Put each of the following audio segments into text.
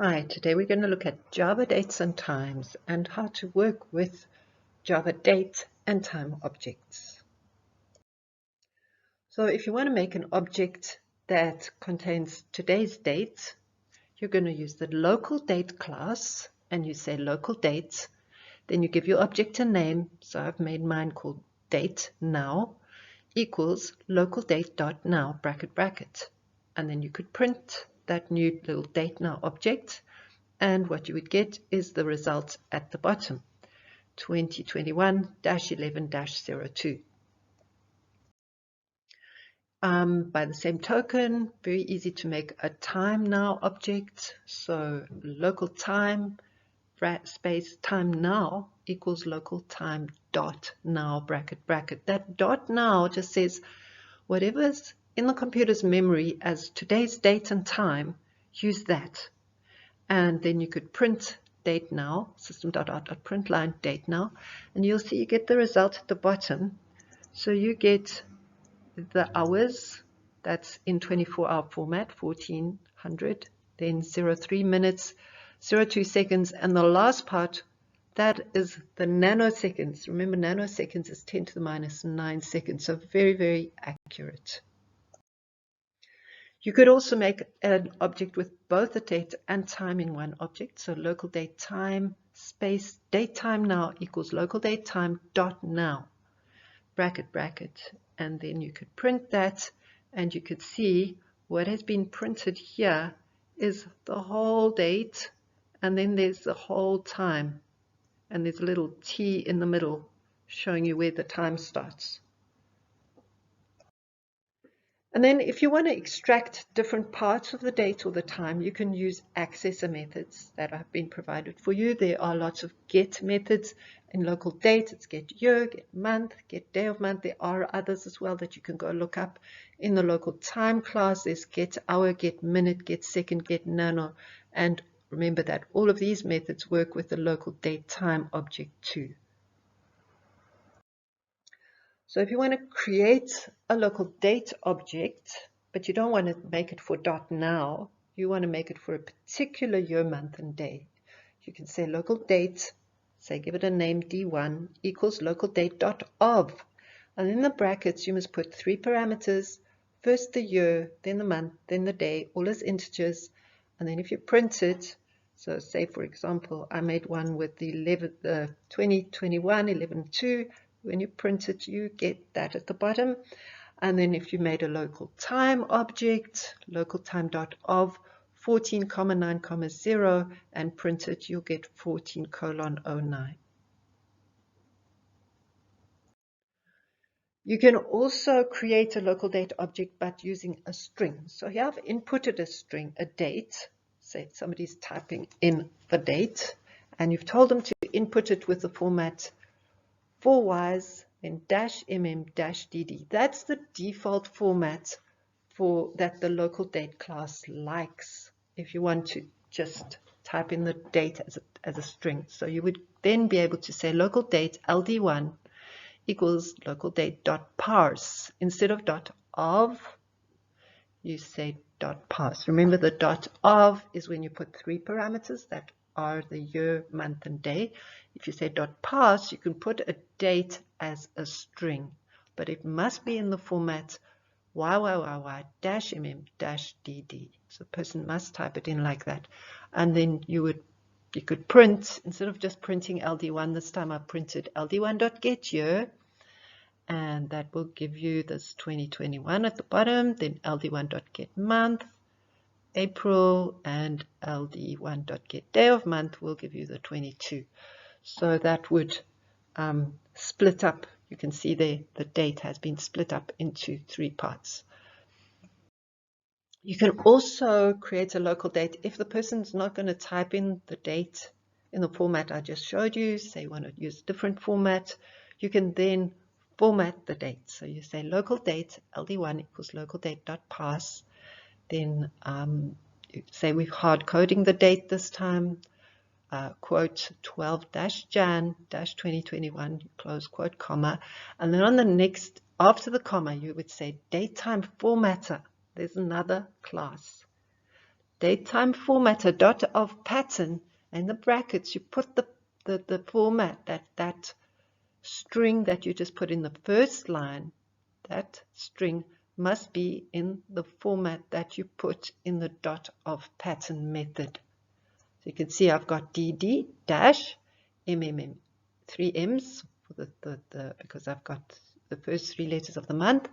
Hi, today we're going to look at Java dates and times and how to work with Java date and time objects. So if you want to make an object that contains today's date, you're going to use the local date class and you say local date. Then you give your object a name. So I've made mine called date now equals local date dot now bracket bracket. And then you could print that new little date now object. And what you would get is the result at the bottom, 2021-11-02. By the same token, very easy to make a time now object. So local time space time now equals local time dot now bracket bracket. That dot now just says whatever's in the computer's memory as today's date and time, use that. And then you could print date now, system.out.print line date now, and you'll see you get the result at the bottom. So you get the hours, that's in 24-hour format, 1400, then 03 minutes, 02 seconds, and the last part, that is the nanoseconds. Remember, nanoseconds is 10 to the minus 9 seconds, so very, very accurate. You could also make an object with both the date and time in one object. So local date time space date time now equals local date time dot now bracket bracket. And then you could print that and you could see what has been printed here is the whole date and then there's the whole time and there's a little T in the middle showing you where the time starts. And then if you want to extract different parts of the date or the time, you can use accessor methods that have been provided for you. There are lots of get methods in local date. It's get year, get month, get day of month. There are others as well that you can go look up. In the local time class, there's get hour, get minute, get second, get nano. And remember that all of these methods work with the local date time object too. So if you want to create a local date object, but you don't want to make it for dot now, you want to make it for a particular year, month, and day. You can say local date, say give it a name D1 equals local date dot of. And in the brackets, you must put 3 parameters, first the year, then the month, then the day, all as integers. And then if you print it, so say for example, I made one with the 2021 11/2. When you print it, you get that at the bottom. And then if you made a local time object, local time dot of 14,9,0 and print it, you'll get 14:09. You can also create a local date object but using a string. So here I've inputted a string, a date. Say somebody's typing in the date and you've told them to input it with the format 4Ys, then -mm-dd. That's the default format for that the local date class likes if you want to just type in the date as a string. So you would then be able to say local date ld1 equals local date dot parse. Instead of dot of, you say dot parse. Remember the dot of is when you put 3 parameters that are the year, month, and day. If you say dot parse, you can put a date as a string, but it must be in the format YYYY-mm-dd. So a person must type it in like that. And then you could print, instead of just printing LD1, this time I printed LD1.getYear, and that will give you this 2021 at the bottom, then LD1.getMonth, April, and LD1.getDayOfMonth will give you the 22. So that would split up. You can see there the date has been split up into 3 parts. You can also create a local date if the person's not going to type in the date in the format I just showed you. Say you want to use a different format. You can then format the date. So you say local date ld1 equals local date dot parse. Then you say we're hard coding the date this time. Quote 12-Jan-2021, close quote, comma, and then on the next, after the comma, you would say datetime formatter. There's another class. datetime formatter dot of pattern, and in the brackets you put the format, that string that you just put in the first line, that string must be in the format that you put in the dot of pattern method. So you can see I've got DD dash MMM, 3 M's for because I've got the first 3 letters of the month,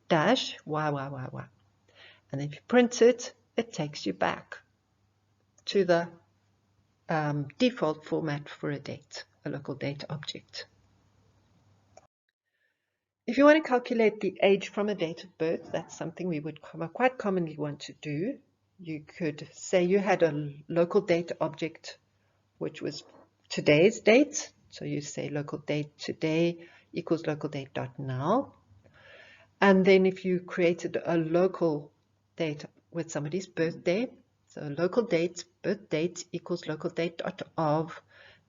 dash YYYY. And if you print it, it takes you back to the default format for a date, a local date object. If you want to calculate the age from a date of birth, that's something we would quite commonly want to do. You could say you had a local date object which was today's date. So you say local date today equals local date dot now. And then if you created a local date with somebody's birthday, so local date, birth date equals local date dot of,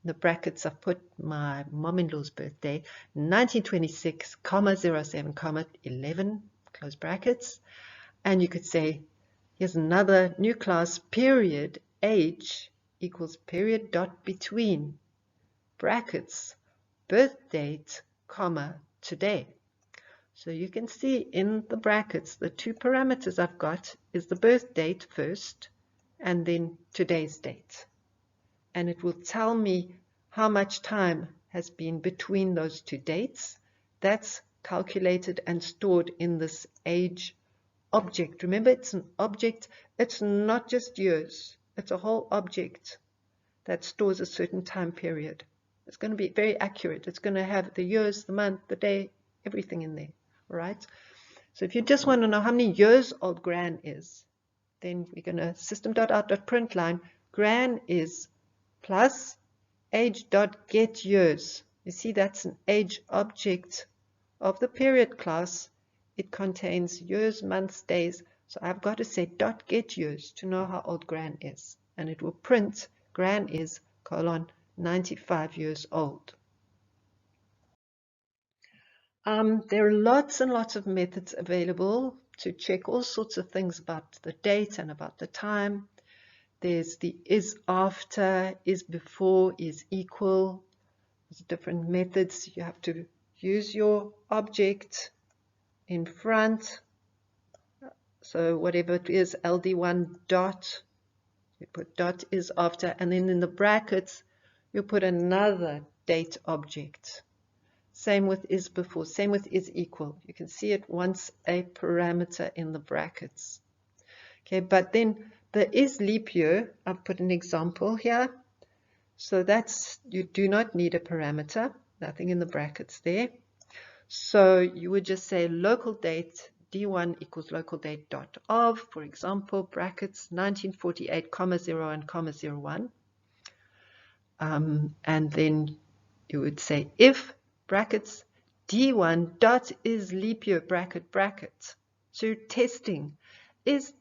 in the brackets I've put my mom-in-law's birthday, 1926, comma 07, comma 11, close brackets. And you could say, here's another new class, period, age equals period dot between, brackets, birth date, comma, today. So you can see in the brackets, the 2 parameters I've got is the birth date first, and then today's date. And it will tell me how much time has been between those 2 dates. That's calculated and stored in this age object. Remember, it's an object. It's not just years. It's a whole object that stores a certain time period. It's going to be very accurate. It's going to have the years, the month, the day, everything in there. All right. So if you just want to know how many years old Gran is, then we're going to system.out.println, Gran is plus age.getYears. You see, that's an age object of the period class. It contains years, months, days. So I've got to say .getYears to know how old Gran is. And it will print Gran is colon 95 years old. There are lots and lots of methods available to check all sorts of things about the date and about the time. There's the is after, is before, is equal. There's different methods. You have to use your object in front. So whatever it is, LD1 dot, you put dot is after, and then in the brackets, you put another date object. Same with is before, same with is equal. You can see it wants a parameter in the brackets. Okay, but then the is leap year, I've put an example here. So that's, you do not need a parameter, nothing in the brackets there. So you would just say local date D1 equals local date dot of, for example, brackets 1948, comma 0 and comma 01. And then you would say if brackets D1 dot is leap year bracket. So you're testing, is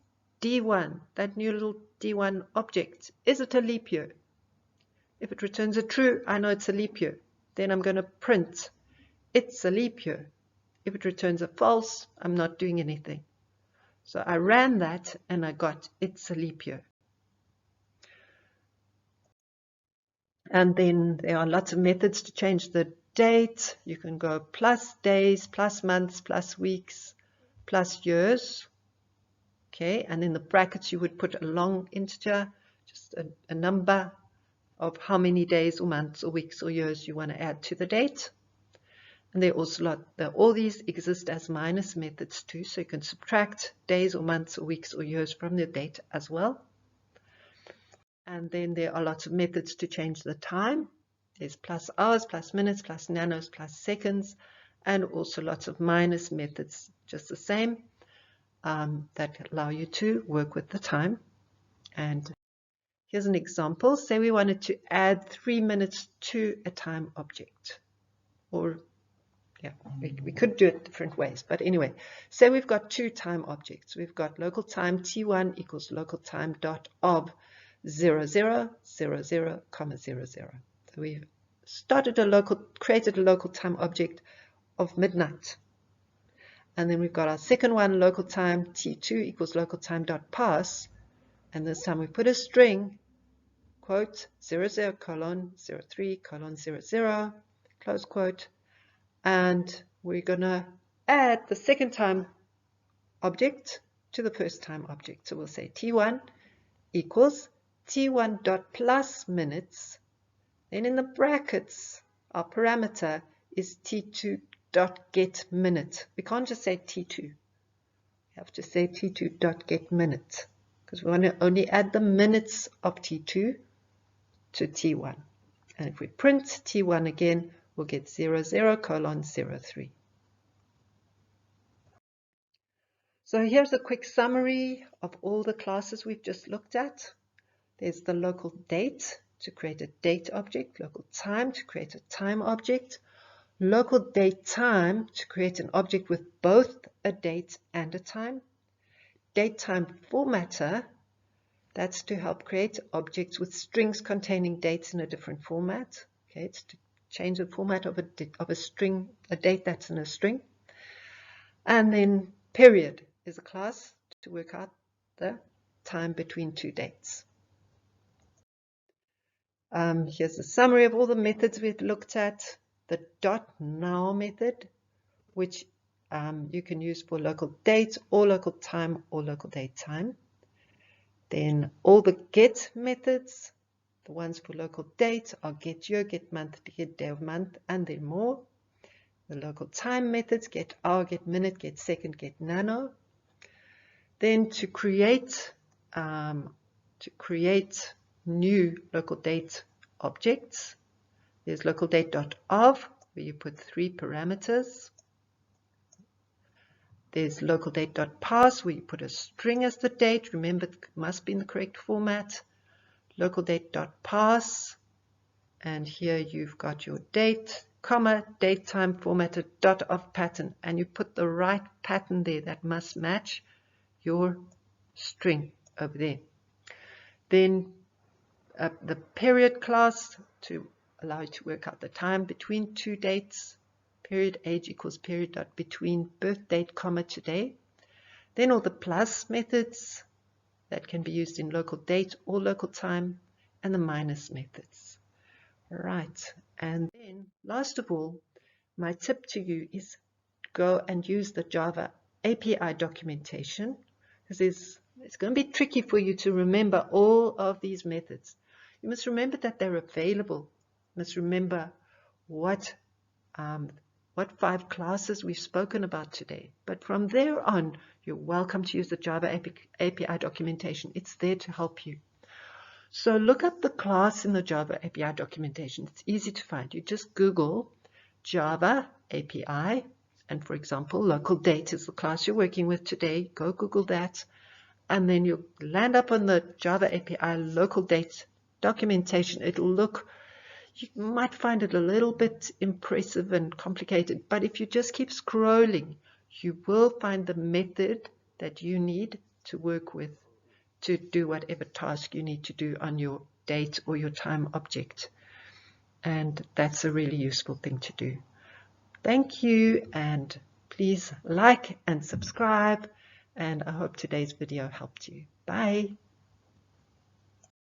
D1, that new little D1 object, is it a leap year? If it returns a true, I know it's a leap year. Then I'm going to print it's a leap year. If it returns a false, I'm not doing anything. So I ran that and I got it's a leap year. And then there are lots of methods to change the date. You can go plus days, plus months, plus weeks, plus years. Okay, and in the brackets you would put a long integer, just a number of how many days or months or weeks or years you want to add to the date. And there are also all these exist as minus methods too, so you can subtract days or months or weeks or years from the date as well. And then there are lots of methods to change the time. There's plus hours, plus minutes, plus nanos, plus seconds, and also lots of minus methods, just the same, that allow you to work with the time. And here's an example. Say we wanted to add 3 minutes to a time object. Or, yeah, we could do it different ways. But anyway, say we've got 2 time objects. We've got local time T1 equals local time dot of 0000, comma 00. So we've created a local time object of midnight. And then we've got our second one, local time T2 equals local time dot pass. And this time we put a string, quote, 00 colon 03 colon 00, close quote, and we're going to add the second time object to the first time object. So we'll say T1 equals T1 dot plus minutes. Then in the brackets, our parameter is T2 dot get minute. We can't just say T2. We have to say T2 dot get minute because we want to only add the minutes of T2 to T1. And if we print T1 again, we'll get 00 colon 03. So here's a quick summary of all the classes we've just looked at. There's the local date to create a date object, local time to create a time object, local date time to create an object with both a date and a time, date time formatter, that's to help create objects with strings containing dates in a different format. Okay, it's to change the format of a string, a date that's in a string. And then period is a class to work out the time between two dates. Here's a summary of all the methods we've looked at. The .now method, which you can use for local date or local time or local date time. Then all the get methods, the ones for local date are get year, get month, get day of month, and then more. The local time methods, get hour, get minute, get second, get nano. Then to create new local date objects, there's LocalDate.of, where you put 3 parameters. There's LocalDate.parse, where you put a string as the date. Remember, it must be in the correct format. LocalDate.parse, and here you've got your date, comma, date time formatted .of pattern, and you put the right pattern there that must match your string over there. Then the period class to allow you to work out the time between two dates. Period age equals period dot between birth date, comma, today. Then all the plus methods that can be used in local date or local time, and the minus methods. Right, and then last of all, my tip to you is go and use the Java API documentation, because it's going to be tricky for you to remember all of these methods. You must remember that they're available. You must remember what 5 classes we've spoken about today. But from there on, you're welcome to use the Java API documentation. It's there to help you. So look up the class in the Java API documentation. It's easy to find. You just Google Java API, and for example, local date is the class you're working with today. Go Google that, and then you'll land up on the Java API local date documentation. It'll look, you might find it a little bit impressive and complicated, but if you just keep scrolling, you will find the method that you need to work with to do whatever task you need to do on your date or your time object. And that's a really useful thing to do. Thank you, and please like and subscribe, and I hope today's video helped you. Bye.